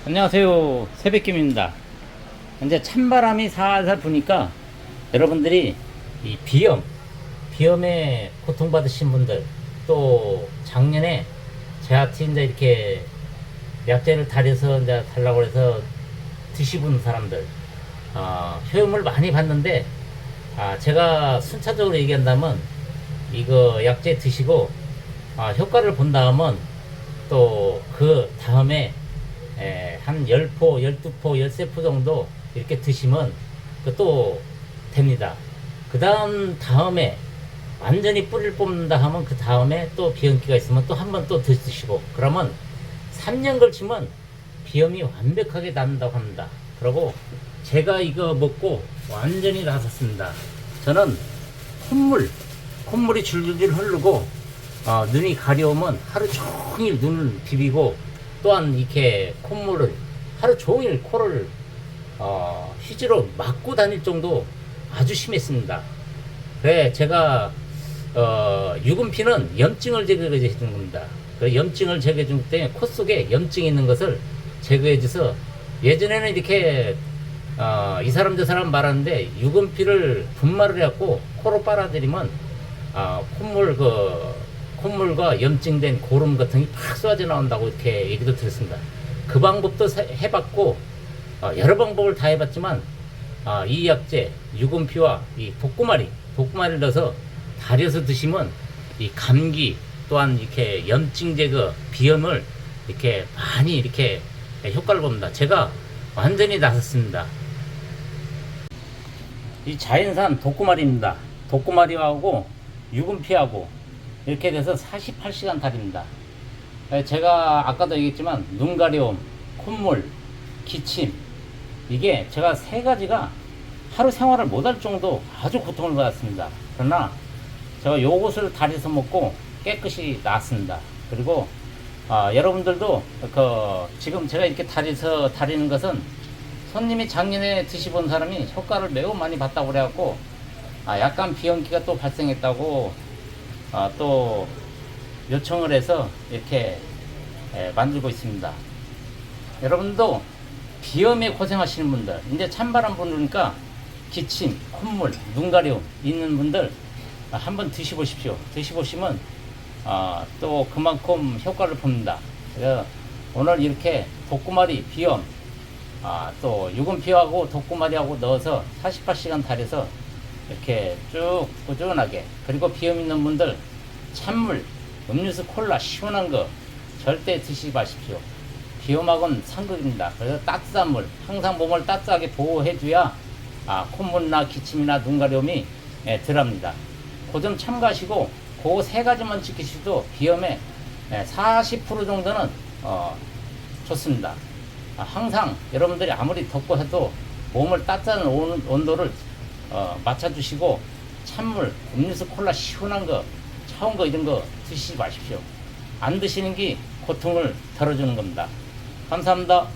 안녕하세요. 새벽김입니다. 이제 찬바람이 살살 부니까 여러분들이 이 비염에 고통받으신 분들, 또 작년에 제한테 이제 이렇게 약재를 달여서 이제 달라고 해서 드시는 사람들, 효용을 많이 봤는데, 제가 순차적으로 얘기한다면 이거 약재 드시고 효과를 본 다음은 또 그 다음에 한 10포, 12포, 13포 정도 이렇게 드시면 또 됩니다. 그 다음에 완전히 뿌리를 뽑는다 하면 그 다음에 또 비염기가 있으면 또 한 번 또 드시고, 그러면 3년 걸치면 비염이 완벽하게 낫는다고 합니다. 그리고 제가 이거 먹고 완전히 나섰습니다. 저는 콧물이 줄줄줄 흐르고 눈이 가려우면 하루 종일 눈을 비비고, 또한 이렇게 콧물을 하루 종일 코를 휴지로 막고 다닐 정도 아주 심했습니다. 그래 제가 유분피는 염증을 제거해 주는 겁니다. 그 염증을 제거해 주기 때문에 코 속에 염증이 있는 것을 제거해 줘서, 예전에는 이렇게 이 사람 저 사람 말하는데 유분피를 분말을 해갖고 코로 빨아들이면 콧물과 염증된 고름 같은 게 팍 쏟아져 나온다고 이렇게 얘기도 들었습니다. 그 방법도 해봤고, 여러 방법을 다 해봤지만, 이 약재, 유분피와 이 독구마리를 넣어서 달여서 드시면 이 감기, 또한 이렇게 염증 제거, 비염을 이렇게 많이 이렇게 효과를 봅니다. 제가 완전히 나섰습니다. 이 자연산 독구마리입니다. 독구마리하고 유분피하고 이렇게 돼서 48시간 달입니다. 제가 아까도 얘기했지만 눈 가려움, 콧물, 기침, 이게 제가 세 가지가 하루 생활을 못할 정도 아주 고통을 받았습니다. 그러나 제가 요것을 달여서 먹고 깨끗이 나았습니다. 그리고 여러분들도 지금 제가 이렇게 달여서 다리는 것은 손님이 작년에 드셔본 사람이 효과를 매우 많이 봤다고 그래갖고 약간 비염기가 또 발생했다고 또 요청을 해서 이렇게 만들고 있습니다. 여러분도 비염에 고생하시는 분들, 이제 찬바람 부니까 기침, 콧물, 눈가려움 있는 분들 한번 드셔보십시오. 드셔보시면 또 그만큼 효과를 봅니다. 그래서 오늘 이렇게 독구마리 비염, 또 유분피하고 독구마리하고 넣어서 48시간 달여서 이렇게 쭉 꾸준하게, 그리고 비염 있는 분들 찬물, 음료수, 콜라 시원한 거 절대 드시지 마십시오. 비염하고는 상극입니다. 그래서 따뜻한 물, 항상 몸을 따뜻하게 보호해 줘야 콧물이나 기침이나 눈가려움이 덜합니다. 그 점 참고하시고 그 세 가지만 지키셔도 비염에 40% 정도는 좋습니다. 항상 여러분들이 아무리 덥고 해도 몸을 따뜻한 온도를 맞춰주시고, 찬물, 음료수, 콜라 시원한 거, 차운 거 이런 거 드시지 마십시오. 안 드시는 게 고통을 덜어주는 겁니다. 감사합니다.